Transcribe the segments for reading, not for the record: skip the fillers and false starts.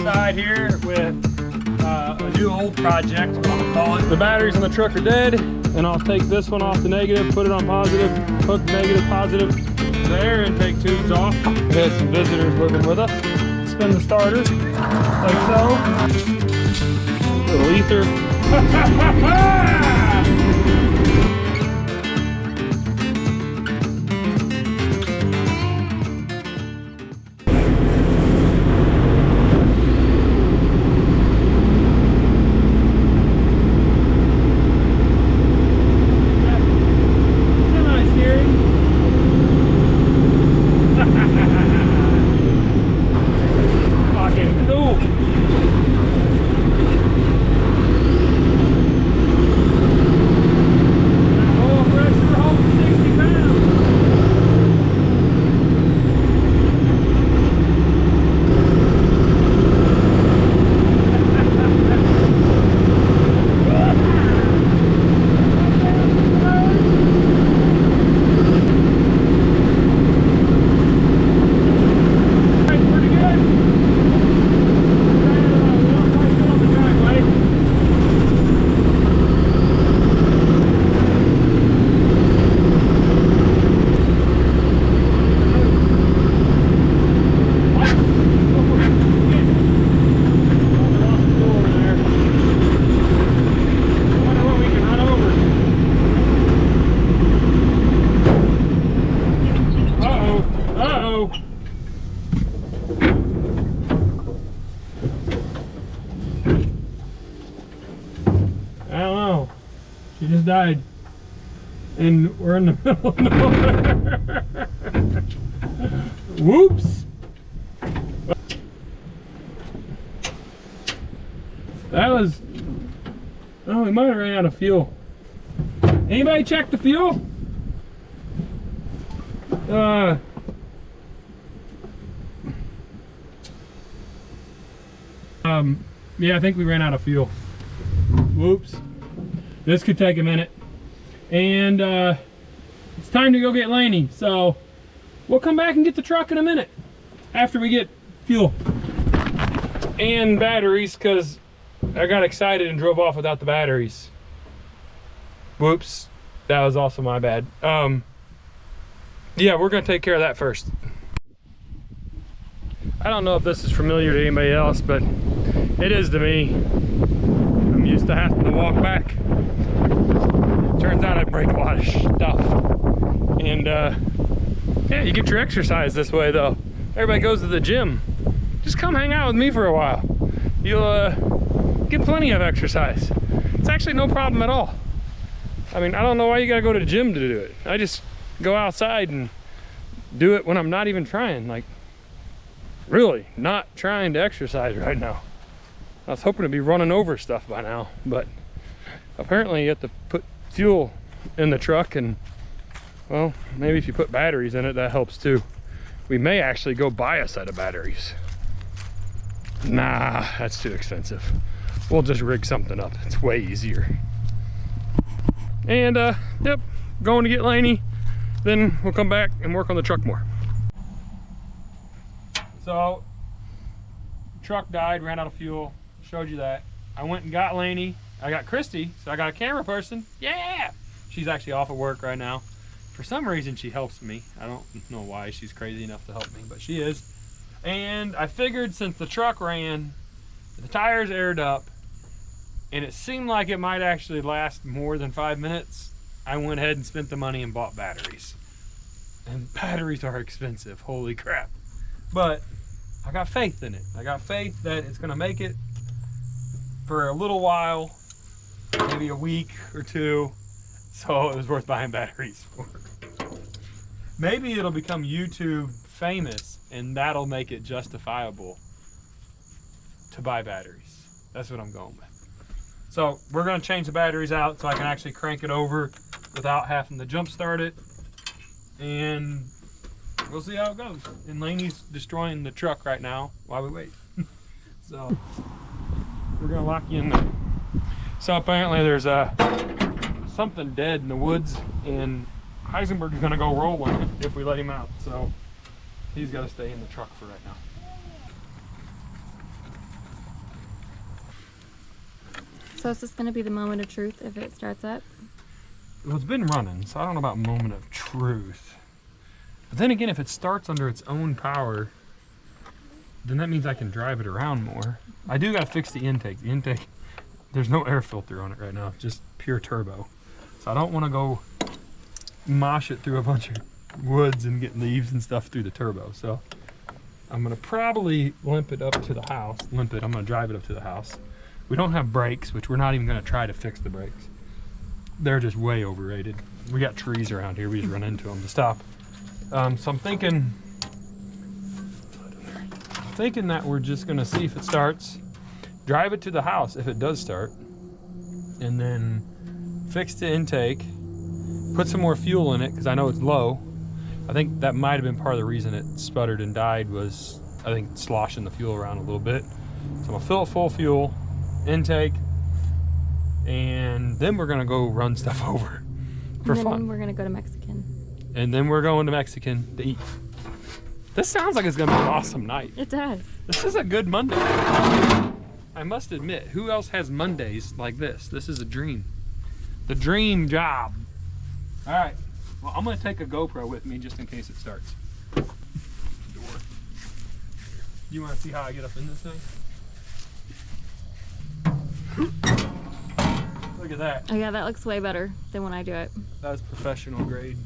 outside here with a new old project, what we'll call it. The batteries in the truck are dead, and I'll take this one off the negative, put it on positive, hook negative, positive there, and take tubes off. We had some visitors living with us. Spin the starter, like so. Little ether. She just died, and we're in the middle of nowhere. Whoops! That was, oh, we might have ran out of fuel. Anybody check the fuel? Yeah, I think we ran out of fuel. Whoops. This could take a minute. And it's time to go get Lainey. So we'll come back and get the truck in a minute after we get fuel and batteries, because I got excited and drove off without the batteries. Whoops. That was also my bad. Yeah, we're gonna take care of that first. I don't know if this is familiar to anybody else, but it is to me. I'm used to having to walk back. Turns out I break a lot of stuff. And yeah, you get your exercise this way though. Everybody goes to the gym. Just come hang out with me for a while. You'll get plenty of exercise. It's actually no problem at all. I mean, I don't know why you gotta go to the gym to do it. I just go outside and do it when I'm not even trying. Like, really not trying to exercise right now. I was hoping to be running over stuff by now, but apparently you have to put fuel in the truck, and well, maybe if you put batteries in it, that helps too. We may actually go buy a set of batteries. Nah, that's too expensive. We'll just rig something up. It's way easier. And yep, going to get Lainey, then we'll come back and work on the truck more. So, truck died, ran out of fuel, showed you that. I went and got Lainey. I got Christy, so I got a camera person. Yeah! She's actually off of work right now. For some reason, she helps me. I don't know why she's crazy enough to help me, but she is. And I figured since the truck ran, the tires aired up, and it seemed like it might actually last more than 5 minutes, I went ahead and spent the money and bought batteries. And batteries are expensive, holy crap. But I got faith in it. I got faith that it's gonna make it for a little while, maybe a week or two, so it was worth buying batteries for. Maybe it'll become YouTube famous, and that'll make it justifiable to buy batteries. That's what I'm going with. So we're gonna change the batteries out so I can actually crank it over without having to jump start it, and we'll see how it goes. And Lainey's destroying the truck right now while we wait. So we're gonna lock you in there. So apparently there's something dead in the woods, and Heisenberg's gonna go rolling if we let him out. So he's got to stay in the truck for right now. So is this going to be the moment of truth if it starts up? Well, it's been running, so I don't know about moment of truth. But then again, if it starts under its own power, then that means I can drive it around more. I do got to fix the intake. The intake, there's no air filter on it right now. It's just pure turbo. So I don't want to go mosh it through a bunch of woods and get leaves and stuff through the turbo. So I'm going to probably limp it up to the house. I'm going to drive it up to the house. We don't have brakes, which we're not even going to try to fix the brakes. They're just way overrated. We got trees around here. We just run into them to stop. So I'm thinking that we're just gonna see if it starts, drive it to the house if it does start, and then fix the intake, put some more fuel in it because I know it's low. I think that might have been part of the reason it sputtered and died was I think sloshing the fuel around a little bit. So I'm gonna fill it full fuel, intake, and then we're gonna go run stuff over for fun. And then we're gonna go to Mexican. And then we're going to Mexican to eat. This sounds like it's gonna be an awesome night. It does. This is a good Monday. I must admit, who else has Mondays like this? This is a dream. The dream job. All right, well, I'm gonna take a GoPro with me just in case it starts. Door. You wanna see how I get up in this thing? Look at that. Oh yeah, that looks way better than when I do it. That's professional grade.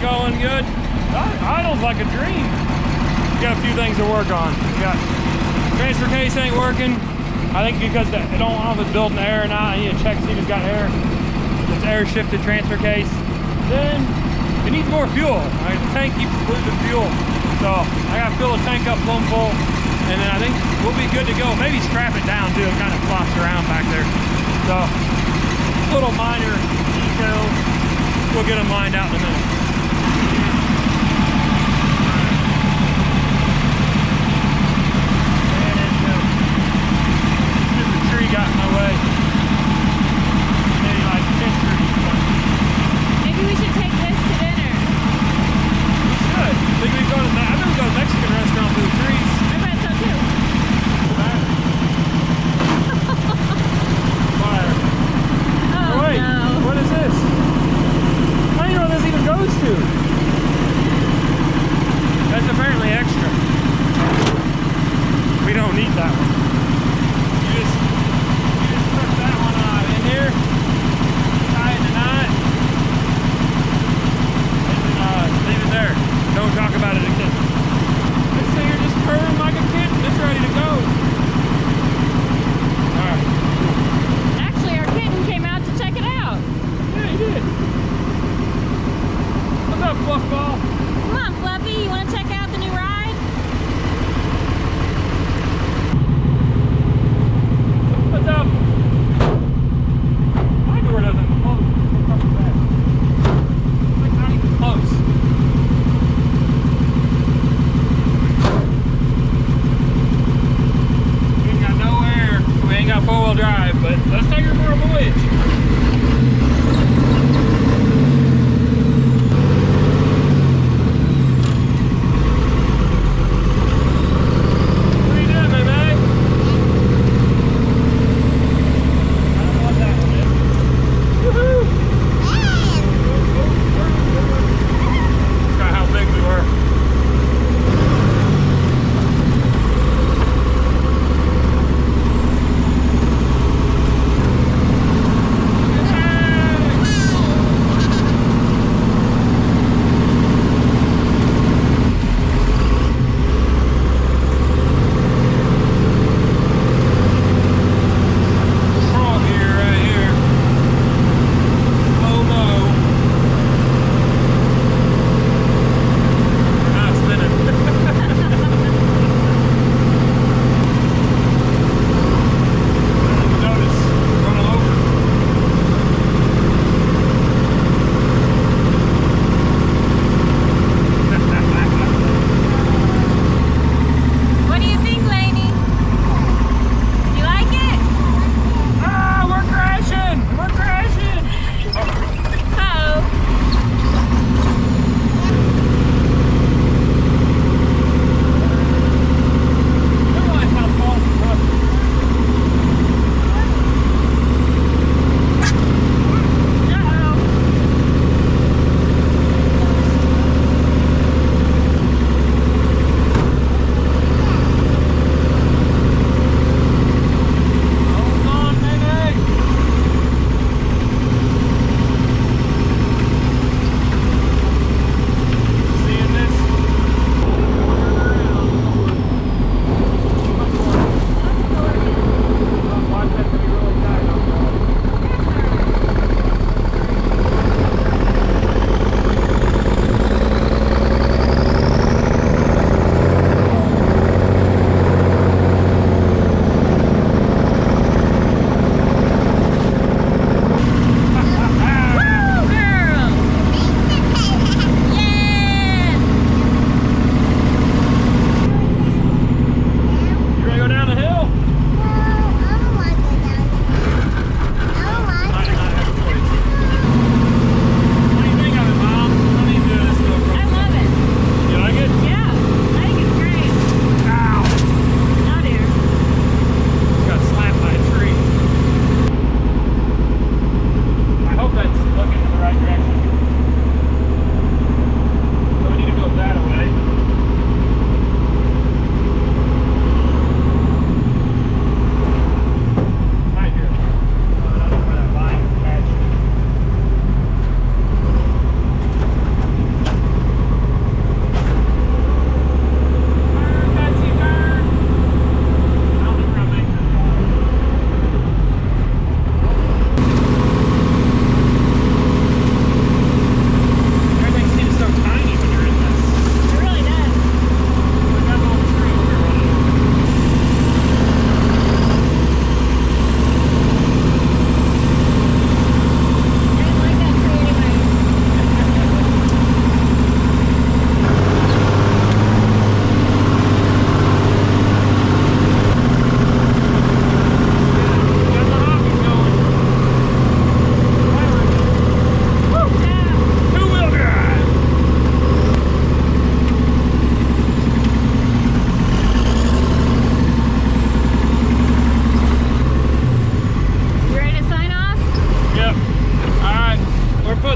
Going good. Idle's like a dream. We got a few things to work on. We got transfer case ain't working. I think because I don't know if it's built in air or not. I need to check to see if it's got air. It's air shifted transfer case. Then it needs more fuel. The tank keeps losing fuel. So I gotta fill the tank up plumb full. And then I think we'll be good to go. Maybe strap it down too. It kind of flops around back there. So little minor details. We'll get them lined out in a minute. Got in my way. Maybe like 10 trees. Maybe we should take this to dinner. We should. I think we go to I've never go to a Mexican restaurant through the trees. I bet so too. Fire. Oh, wait, no. What is this? I don't even know what this even goes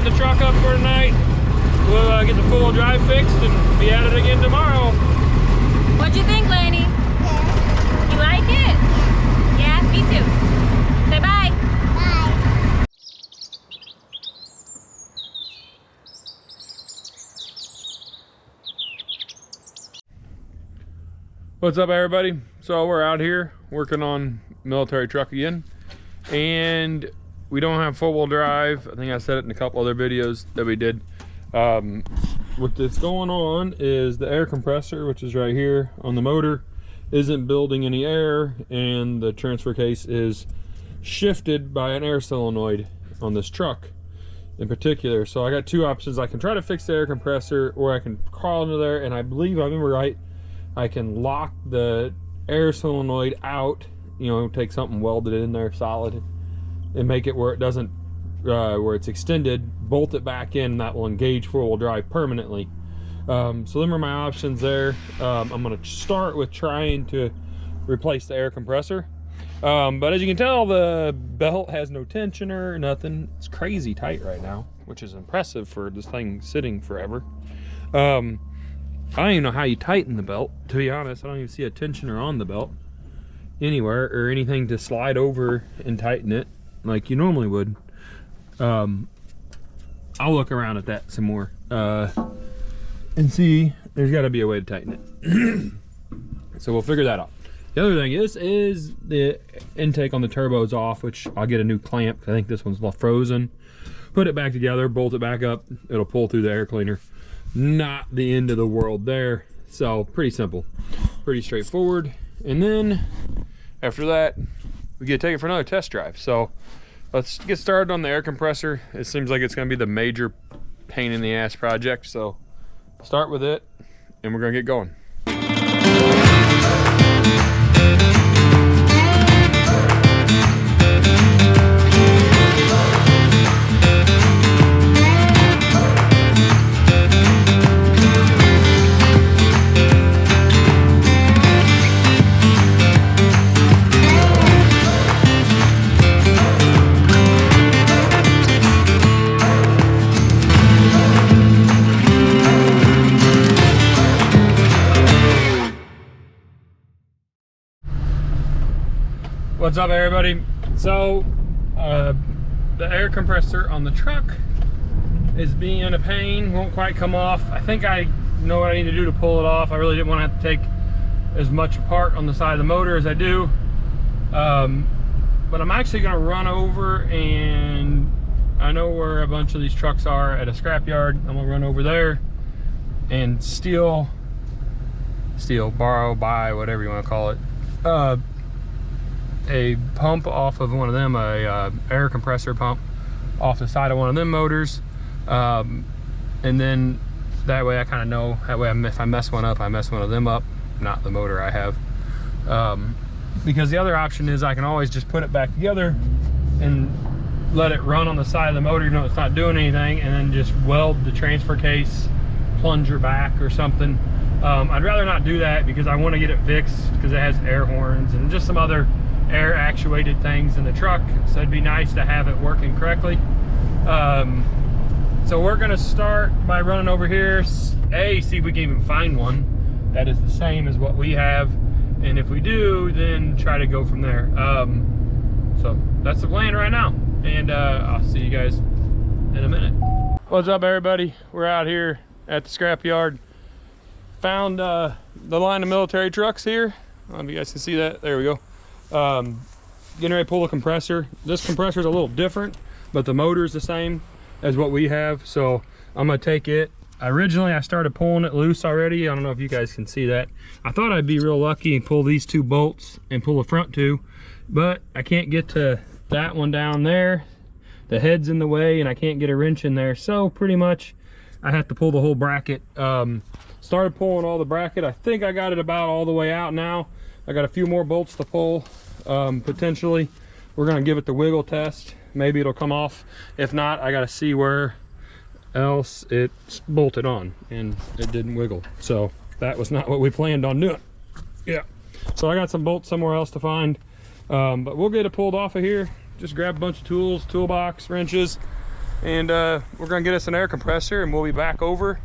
setting the truck up for tonight. We'll get the full drive fixed and be at it again tomorrow. What'd you think, Laney? Yeah. You like it? Yeah, me too. Say bye. Bye. What's up, everybody? So we're out here working on military truck again, and we don't have four-wheel drive. I think I said it in a couple other videos that we did. What's going on is the air compressor, which is right here on the motor, isn't building any air, and the transfer case is shifted by an air solenoid on this truck in particular. So I got two options. I can try to fix the air compressor, or I can crawl into there, and I believe I remember right, I can lock the air solenoid out, you know, take something welded in there solid and make it where it doesn't where it's extended, bolt it back in, and that will engage four-wheel drive permanently. So them are my options there. I'm going to start with trying to replace the air compressor, but as you can tell, the belt has no tensioner, nothing. It's crazy tight right now, which is impressive for this thing sitting forever. I don't even know how you tighten the belt, to be honest. I don't even see a tensioner on the belt anywhere, or anything to slide over and tighten it like you normally would. I'll look around at that some more and see. There's got to be a way to tighten it. So we'll figure that out. The other thing is the intake on the turbo is off, which I'll get a new clamp. I think this one's frozen. Put it back together, bolt it back up. It'll pull through the air cleaner. Not the end of the world there. So pretty simple, pretty straightforward. And then after that, we get to take it for another test drive. So let's get started on the air compressor. It seems like it's going to be the major pain in the ass project. So start with it, and we're going to get going. What's up, everybody? So the air compressor on the truck is being a pain, won't quite come off. I think I know what I need to do to pull it off. I really didn't want to have to take as much apart on the side of the motor as I do, but I'm actually going to run over, and I know where a bunch of these trucks are at a scrapyard. I'm going to run over there and borrow, buy, whatever you want to call it, a pump off of one of them, a air compressor pump off the side of one of them motors, and then that way I kind of know, that way if I mess one up, I mess one of them up, not the motor I have, because the other option is I can always just put it back together and let it run on the side of the motor, you know, it's not doing anything, and then just weld the transfer case plunger back or something. I'd rather not do that because I want to get it fixed, because it has air horns and just some other air actuated things in the truck, so it'd be nice to have it working correctly. So we're gonna start by running over here, see if we can even find one that is the same as what we have, and if we do, then try to go from there. So that's the plan right now, and I'll see you guys in a minute. What's up, everybody? We're out here at the scrapyard. Found the line of military trucks here. I don't know if you guys can see that. There we go. Getting ready to pull a compressor. This compressor is a little different, but the motor is the same as what we have. So I'm gonna take it. Originally I started pulling it loose already. I don't know if you guys can see that. I thought I'd be real lucky and pull these two bolts and pull the front two, but I can't get to that one down there. The head's in the way, and I can't get a wrench in there. So pretty much I have to pull the whole bracket. Started pulling all the bracket. I think I got it about all the way out now. I got a few more bolts to pull, potentially. We're gonna give it the wiggle test. Maybe it'll come off. If not, I gotta see where else it's bolted on, and it didn't wiggle. So that was not what we planned on doing. Yeah, so I got some bolts somewhere else to find, but we'll get it pulled off of here. Just grab a bunch of tools, toolbox, wrenches, and we're gonna get us an air compressor, and we'll be back over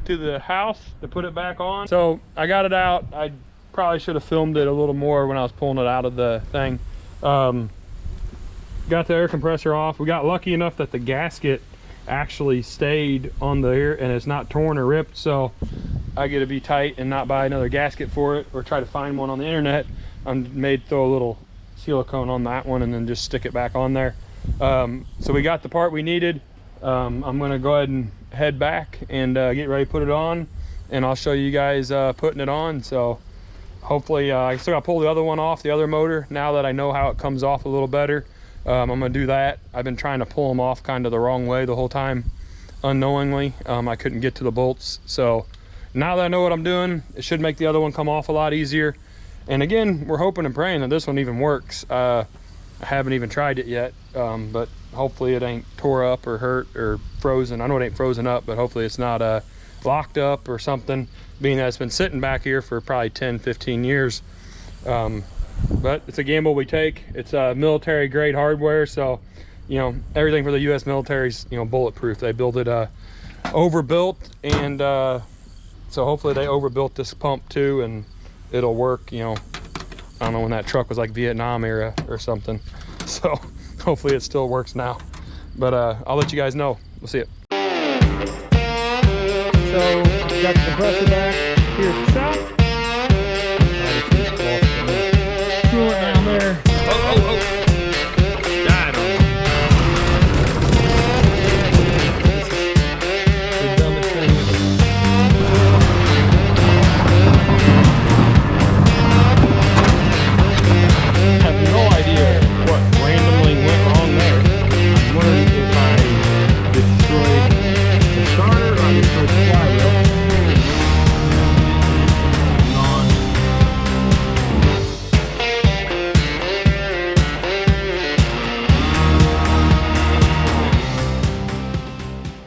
to the house to put it back on. So I got it out. I probably should have filmed it a little more when I was pulling it out of the thing. Got the air compressor off. We got lucky enough that the gasket actually stayed on there and it's not torn or ripped, so I get to be tight and not buy another gasket for it or try to find one on the internet. I may throw a little silicone on that one and then just stick it back on there. So we got the part we needed. I'm gonna go ahead and head back and get ready to put it on, and I'll show you guys putting it on. So hopefully I still gotta pull the other one off, the other motor, now that I know how it comes off a little better. I'm gonna do that. I've been trying to pull them off kind of the wrong way the whole time, unknowingly. I couldn't get to the bolts, so now that I know what I'm doing, it should make the other one come off a lot easier. And again, we're hoping and praying that this one even works. I haven't even tried it yet, but hopefully it ain't tore up or hurt or frozen. I know it ain't frozen up, but hopefully it's not locked up or something, being that it's been sitting back here for probably 10-15 years. But it's a gamble we take. It's military grade hardware, so you know, everything for the U.S. military's, you know, bulletproof. They build it overbuilt, and so hopefully they overbuilt this pump too, and it'll work. You know, I don't know when that truck was like Vietnam era or something, so hopefully it still works now. But I'll let you guys know. We'll see it. So got the compressor back here at the shop.